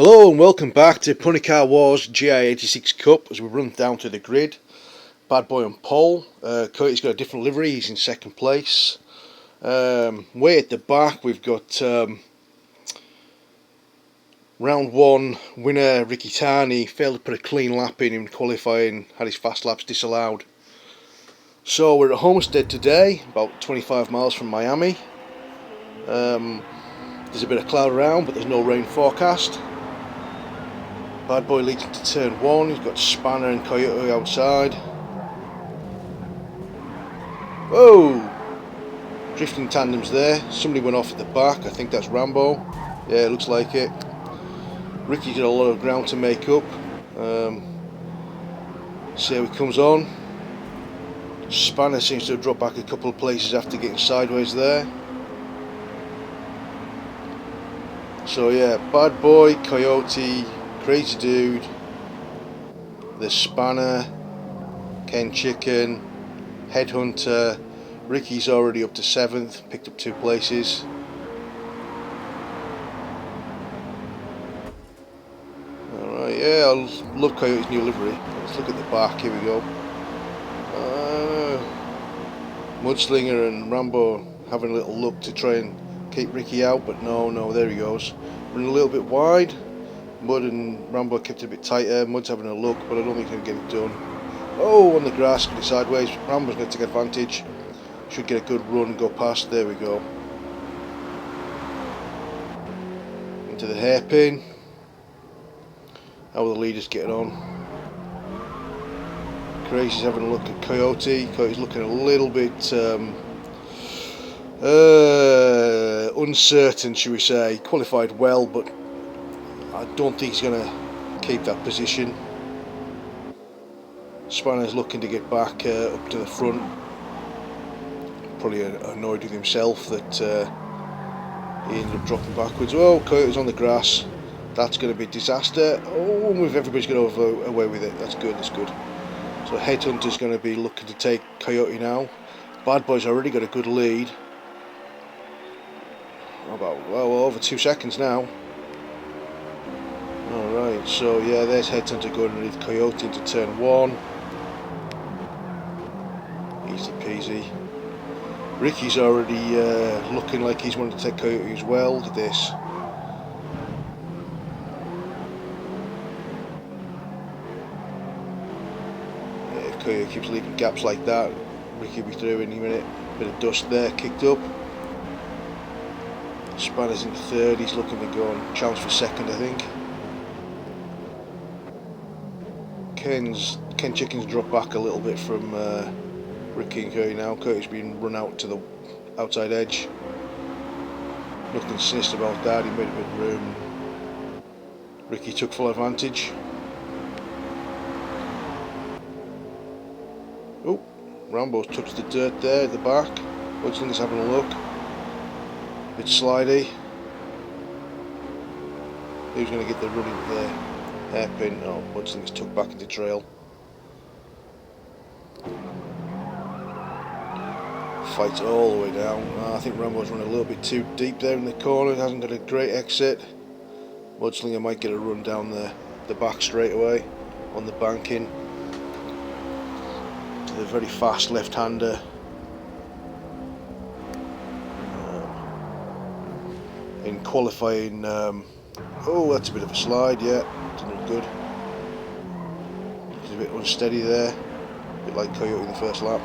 Hello and welcome back to Punny Car Wars GR86 Cup as we run down to the grid. Bad Boy on pole, Cody's got a different livery, he's in second place. Way at the back we've got round one winner Ricky Tarney, failed to put a clean lap in qualifying, had his fast laps disallowed. So we're at Homestead today, about 25 miles from Miami. There's a bit of cloud around but there's no rain forecast. Bad Boy leads into turn one, he's got Spanner and Coyote outside. Whoa! Drifting tandems there, somebody went off at the back, I think that's Rambo. Yeah, it looks like it. Ricky's got a lot of ground to make up. See how he comes on. Spanner seems to have dropped back a couple of places after getting sideways there. So yeah, Bad Boy, Coyote, Crazy Dude, the Spanner, Ken Chicken, Headhunter. Ricky's already up to 7th, picked up 2 places. Alright, yeah, I love Coyote's new livery. Let's look at the back, here we go. Mudslinger and Rambo having a little look to try and keep Ricky out, but no, there he goes. Running a little bit wide. Mud and Rambo kept it a bit tighter. Mud's having a look, but I don't think he can get it done. Oh, on the grass, going sideways. Rambo's going to take advantage. Should get a good run, go past. There we go. Into the hairpin. How are the leaders getting on? Crazy's having a look at Coyote. Coyote's looking a little bit uncertain, should we say. Qualified well, but I don't think he's going to keep that position. Spanner's looking to get back up to the front. Probably annoyed with himself that he ended up dropping backwards. Oh, Coyote's on the grass. That's going to be a disaster. Oh, everybody's going to away with it. That's good, that's good. So Headhunter's going to be looking to take Coyote now. Bad Boy's already got a good lead. About, well, over 2 seconds now. Alright, so yeah, there's Headhunter going underneath Coyote into turn 1. Easy peasy. Ricky's already looking like he's wanting to take Coyote as well. Look at this. If Coyote keeps leaving gaps like that, Ricky will be through any minute. Bit of dust there, kicked up. Spanner's in 3rd, he's looking to go on chance for 2nd, I think. Ken Chicken's dropped back a little bit from Ricky and Coyote now. Coyote's been run out to the outside edge. Nothing sinister about that, he made a bit of room. Ricky took full advantage. Oh, Rambo's touched the dirt there at the back. Mudslinger's having a look. Bit slidey. Who's going to get the run into the hairpin? Oh, Mudslinger's tucked back into trail. Fights all the way down. I think Rambo's run a little bit too deep there in the corner. Hasn't got a great exit. Mudslinger might get a run down the back straight away on the banking. To the very fast left-hander. In qualifying, oh, that's a bit of a slide, yeah, didn't look good. He's a bit unsteady there, a bit like Coyote in the first lap.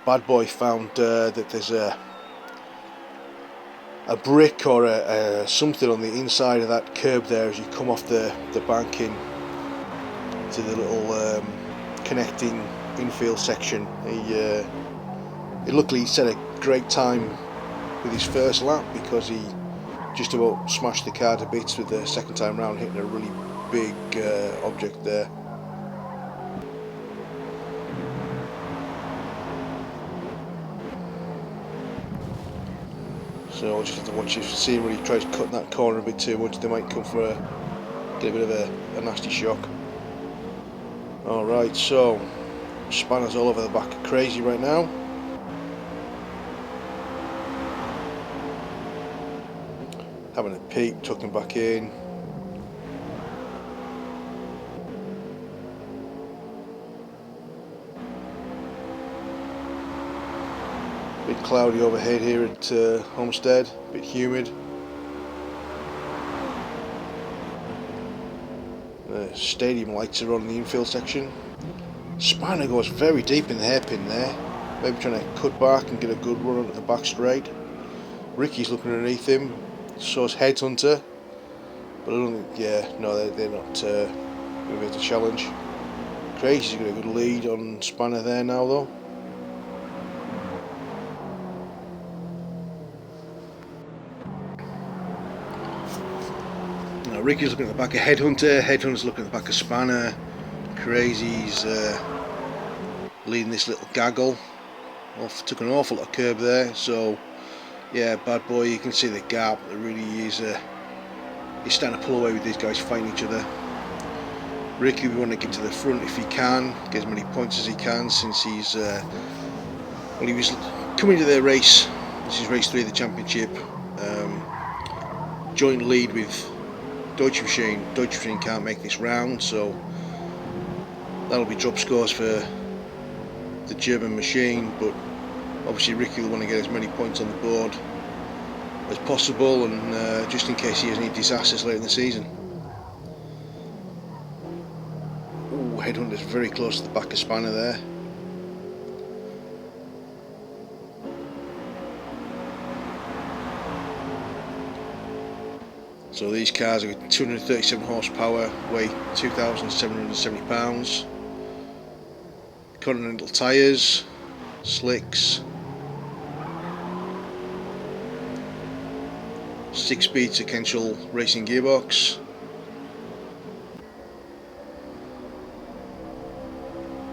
Bad Boy found that there's a brick or something on the inside of that curb there as you come off the banking to the little connecting infield section. He luckily set a great time with his first lap because he just about smashed the car to bits with the second time round, hitting a really big object there. So I'll just have to watch it, see when he tries cutting that corner a bit too much. They might come for get a bit of a nasty shock. Alright, so Spanner's all over the back of Crazy right now. Having a peek, tucking back in. cloudy overhead here at Homestead, a bit humid. The stadium lights are on the infield section. Spanner goes very deep in the hairpin there, maybe trying to cut back and get a good run at the back straight. Ricky's looking underneath him, so is Headhunter, but I don't think, yeah, no, they're not going to be able to challenge. Crazy's got a good lead on Spanner there now though. Now Ricky's looking at the back of Headhunter, Headhunter's looking at the back of Spanner. Crazy's leading this little gaggle. Took an awful lot of curb there, so yeah, bad boy, you can see the gap. It really is, he's starting to pull away with these guys fighting each other. Ricky will want to get to the front if he can, get as many points as he can, since he's, well, he was coming to their race, this is race 3 of the championship, joint lead with Deutsche Machine. Deutsche Machine can't make this round, so that'll be drop scores for the German machine, but obviously Ricky will want to get as many points on the board as possible, and just in case he has any disasters later in the season. Ooh, Headhunter's very close to the back of Spanner there. So these cars are 237 horsepower, weigh 2,770 pounds. Continental tyres, slicks, 6-speed sequential racing gearbox.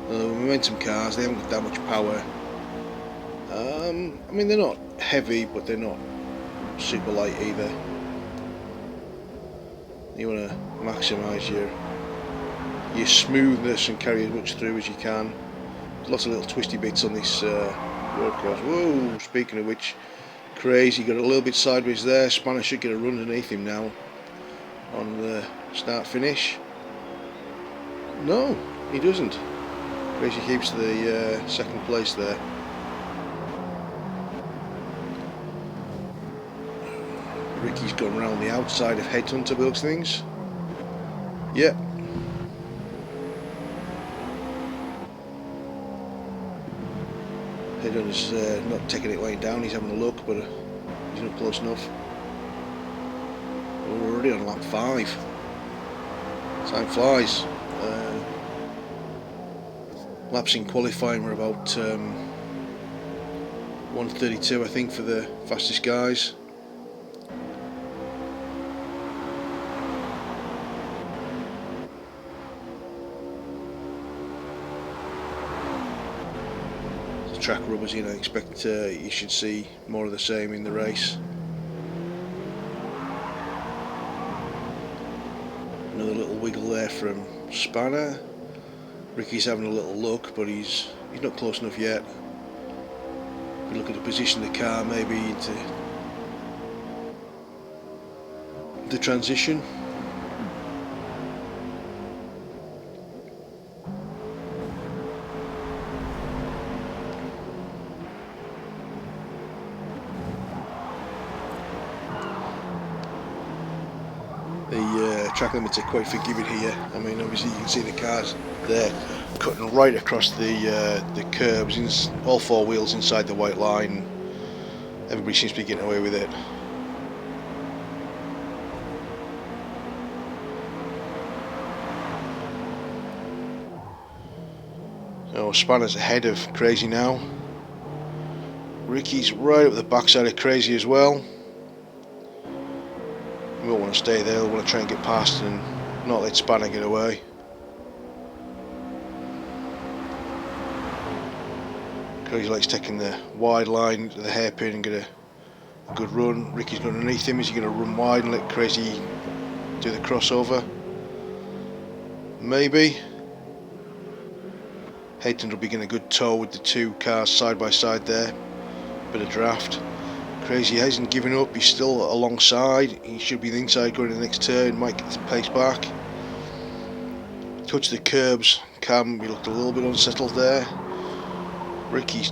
Momentum cars, they haven't got that much power. I mean, they're not heavy, but they're not super light either. You want to maximise your smoothness and carry as much through as you can. There's lots of little twisty bits on this road course. Whoa, speaking of which, Crazy got a little bit sideways there. Spanner should get a run underneath him now on the start finish. No, he doesn't. Crazy keeps the second place there. Ricky's gone around the outside of Headhunter by those things. Yep. Headhunter's not taking it laying down, he's having a look, but he's not close enough. We're already on lap 5. Time flies. Laps in qualifying were about 1:32, I think, for the fastest guys. Track rubbers in, I expect you should see more of the same in the race. Another little wiggle there from Spanner. Ricky's having a little look, but he's not close enough yet. Could look at the position of the car, maybe into the transition. The track limits are quite forgiving here. I mean, obviously you can see the cars there cutting right across the curbs, all 4 wheels inside the white line. Everybody seems to be getting away with it. So Spanner's ahead of Crazy now. Ricky's right up the backside of Crazy as well. We won't want to stay there, we want to try and get past and not let Spanner get away. Crazy likes taking the wide line to the hairpin and get a good run. Ricky's going underneath him. Is he going to run wide and let Crazy do the crossover? Maybe. Headhunter will be getting a good tow with the 2 cars side by side there. Bit of draft. Crazy hasn't given up, he's still alongside. He should be the inside going to the next turn, might get the pace back. Touch the curbs, Cam, he looked a little bit unsettled there. Ricky's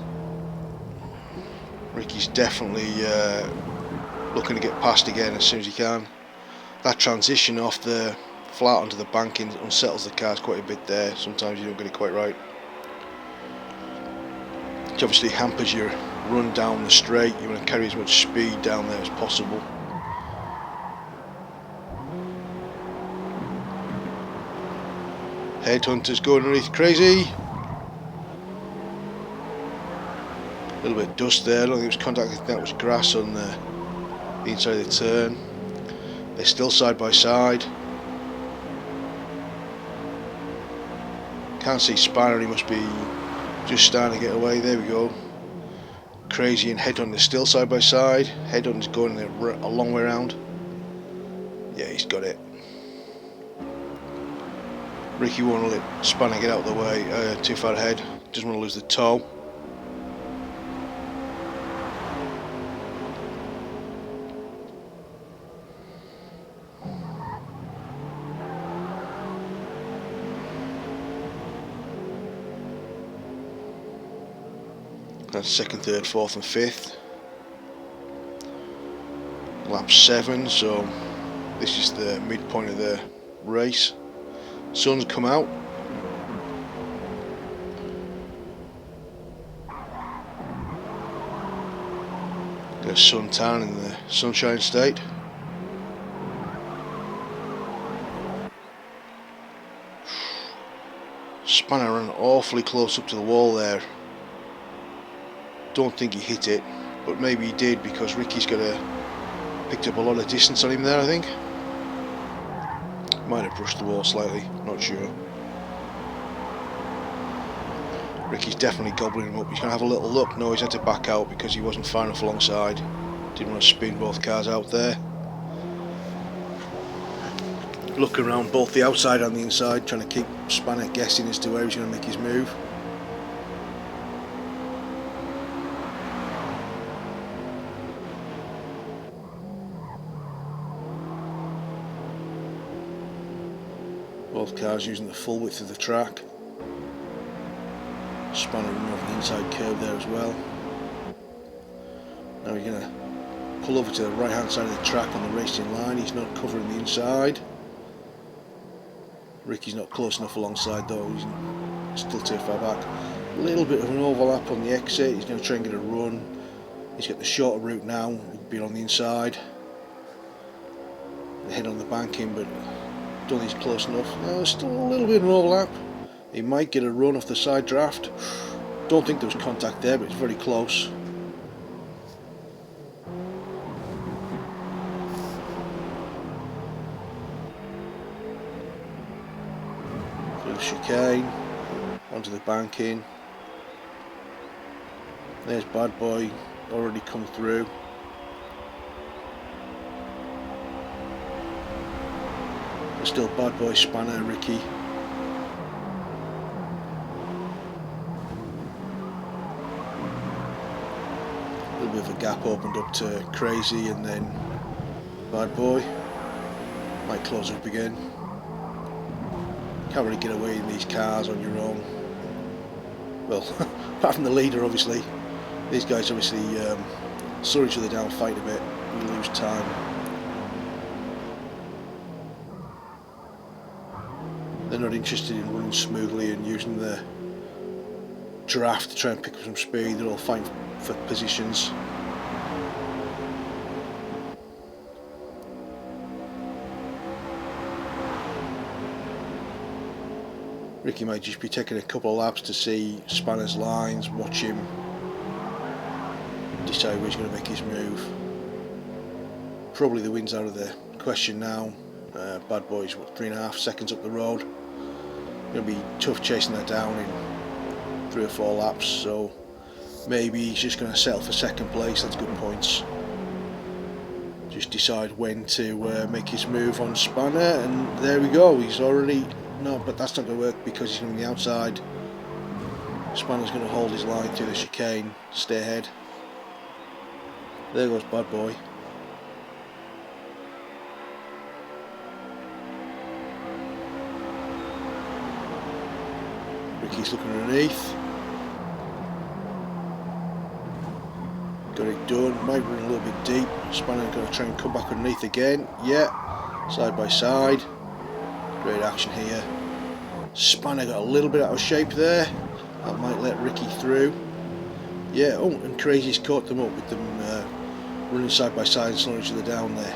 Ricky's definitely looking to get past again as soon as he can. That transition off the flat onto the banking unsettles the cars quite a bit there. Sometimes you don't get it quite right. Which obviously hampers your run down the straight. You want to carry as much speed down there as possible. Headhunter's going underneath Crazy. A little bit of dust there. I don't think it was contact, I think that was grass on the inside of the turn. They're still side by side. Can't see Spanner, he must be just starting to get away. There we go. Crazy and Headhunter still side by side. Headhunter's going a long way around. Yeah, he's got it. Ricky won't let Spanner get out of the way, too far ahead. Doesn't want to lose the toe. That's second, third, fourth and fifth. Lap 7, so this is the midpoint of the race. Sun's come out. Got a suntan in the Sunshine State. Spanner ran awfully close up to the wall there. Don't think he hit it, but maybe he did because Ricky's picked up a lot of distance on him there, I think. Might have brushed the wall slightly, not sure. Ricky's definitely gobbling him up. He's going to have a little look. No, he's had to back out because he wasn't far enough alongside. Didn't want to spin both cars out there. Looking around both the outside and the inside, trying to keep Spanner guessing as to where he's going to make his move. Both cars using the full width of the track. Spanner running over the inside curve there as well. Now we're going to pull over to the right hand side of the track on the racing line. He's not covering the inside. Ricky's not close enough alongside though, he's still too far back. A little bit of an overlap on the exit. He's going to try and get a run. He's got the shorter route now, being on the inside. The head on the banking, but don't think he's close enough. No, there's still a little bit of an overlap. He might get a run off the side draft. Don't think there was contact there, but it's very close. Through the chicane, onto the banking. There's Bad Boy, already come through. There's still Bad Boy, Spanner, Ricky. A little bit of a gap opened up to Crazy and then Bad Boy. Might close up again. Can't really get away in these cars on your own. Well, apart from the leader obviously. These guys obviously slow each other down, fight a bit, you lose time. They're not interested in running smoothly and using the draft to try and pick up some speed. They're all fighting for positions. Ricky might just be taking a couple of laps to see Spanner's lines, watch him, decide where he's going to make his move. Probably the win's out of the question now. Bad Boy's 3.5 seconds up the road. Going to be tough chasing that down in 3 or 4 laps, so maybe he's just going to settle for second place. That's good points. Just decide when to make his move on Spanner, and there we go. He's already... No, but that's not going to work because he's going to be outside. Spanner's going to hold his line through the chicane, stay ahead. There goes Bad Boy. Ricky's looking underneath. Got it done. Might run a little bit deep. Spanner going to try and come back underneath again. Yeah, side by side. Great action here. Spanner got a little bit out of shape there. That might let Ricky through. Yeah, oh, and Crazy's caught them up with them running side by side and slowing each other down there.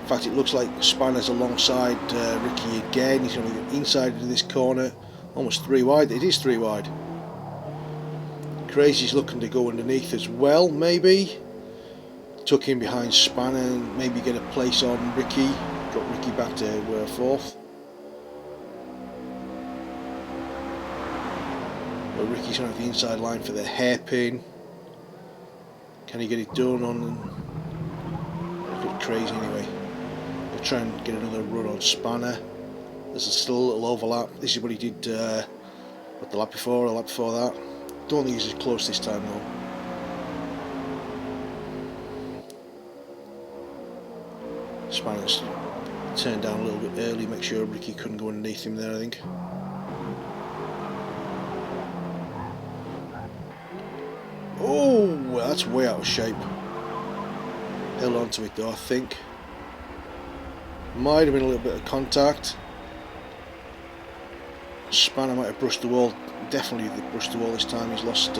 In fact, it looks like Spanner's alongside Ricky again. He's going to get inside into this corner. Almost 3 wide. It is 3 wide. Crazy's looking to go underneath as well, maybe. Tuck in behind Spanner and maybe get a place on Ricky. Drop Ricky back to 4th. But Ricky's going to have the inside line for the hairpin. Can he get it done on? A bit crazy anyway. We'll try and get another run on Spanner. There's still a little overlap. This is what he did the lap before, or the lap before that. Don't think he's as close this time though. Spanner's turned down a little bit early, make sure Ricky couldn't go underneath him there, I think. Oh, well, that's way out of shape. Held on to it though, I think. Might have been a little bit of contact. Spanner might have brushed the wall. Definitely brushed the wall this time. He's lost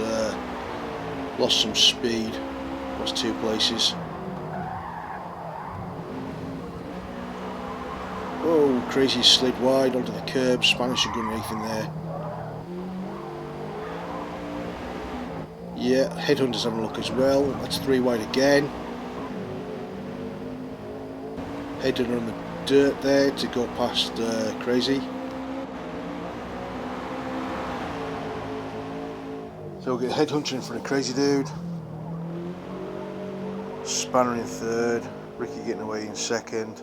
some speed. Lost 2 places. Oh, Crazy slid wide onto the curb. Spanner should go underneath him there. Yeah, Headhunter's having a look as well. That's 3 wide again. Headhunter on the dirt there to go past Crazy. So we'll get Headhunter in front of Crazy Dude. Spanner in 3rd. Ricky getting away in 2nd.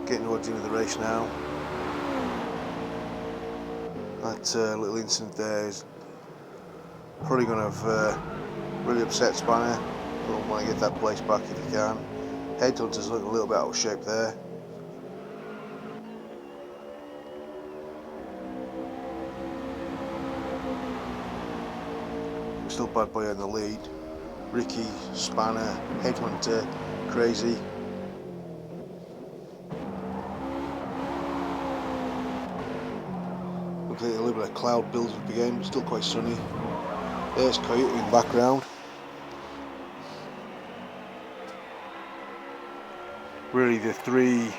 Getting towards the end of the race now. That little incident there is probably going to have really upset Spanner. Don't want to get that place back if he can. Headhunter's looking a little bit out of shape there. Still Bad Boy in the lead. Ricky, Spanner, Headhunter, Crazy. Looks like a little bit of cloud building up again, but still quite sunny. There's Coyote in the background. Really the 3,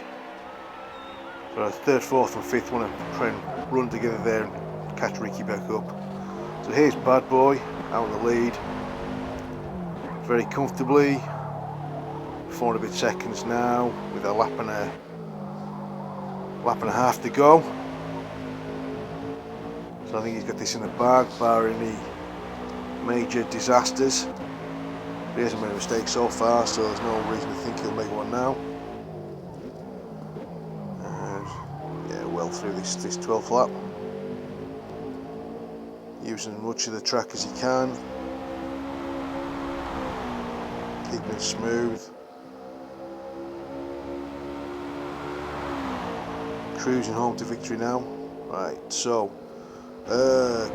3rd, 4th and 5th want to try and run together there and catch Ricky back up. So here's Bad Boy out in the lead, very comfortably, 4 and a bit seconds now, with a lap and a half to go. So I think he's got this in the bag, barring any major disasters. He hasn't made a mistake so far, so there's no reason to think he'll make one now. And yeah, well through this 12th lap. Using as much of the track as he can, keeping it smooth, cruising home to victory now. Right, so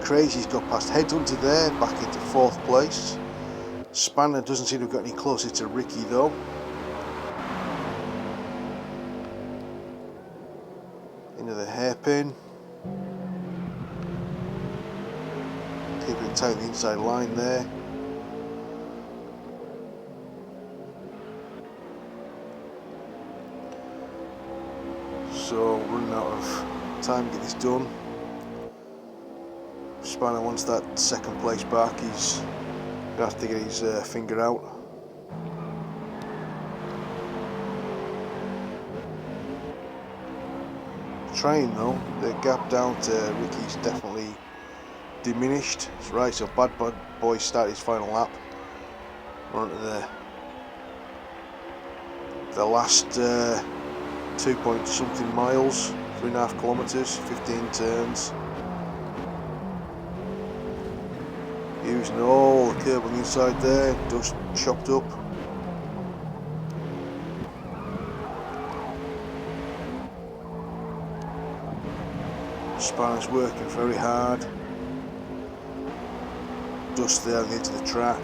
Crazy's got past Headhunter there, back into 4th place. Spanner doesn't seem to have got any closer to Ricky though. Into the hairpin. Keeping tight the inside line there. So running out of time to get this done. Spanner wants that 2nd place back. He's gonna have to get his finger out. Trying though, the gap down to Ricky's definitely diminished. That's right, so Bad Boy started his final lap. We're on to the last 2 point something miles, 3.5 kilometres, 15 turns. Using all the curb on the inside there, dust chopped up. spanner's working very hard. Dust there on the edge of the track.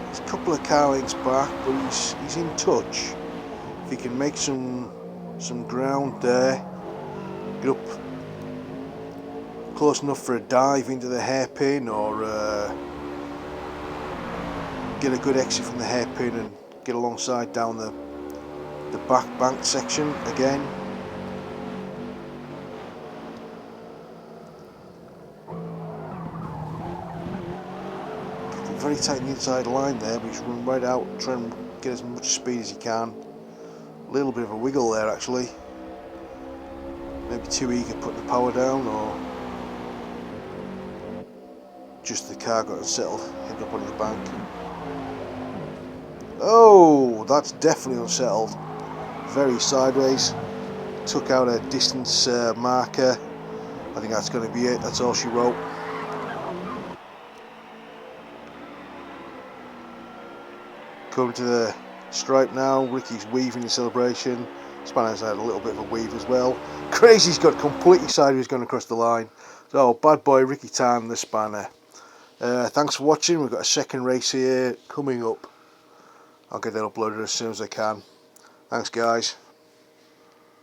There's a couple of car lengths back, but he's in touch. If he can make some ground there, get up close enough for a dive into the hairpin, or get a good exit from the hairpin and get alongside down the back bank section again. Very tight in the inside line there, but he's run right out, try and get as much speed as he can. A little bit of a wiggle there actually. Maybe too eager putting the power down, or just the car got unsettled, headed up onto the bank. Oh, that's definitely unsettled. Very sideways. Took out a distance marker. I think that's going to be it. That's all she wrote. Coming to the stripe now. Ricky's weaving in celebration. Spanner's had a little bit of a weave as well. Crazy's got completely sideways going across the line. So bad boy Ricky timed the spanner. Thanks for watching. We've got a second race here coming up. I'll get that uploaded as soon as I can. Thanks guys.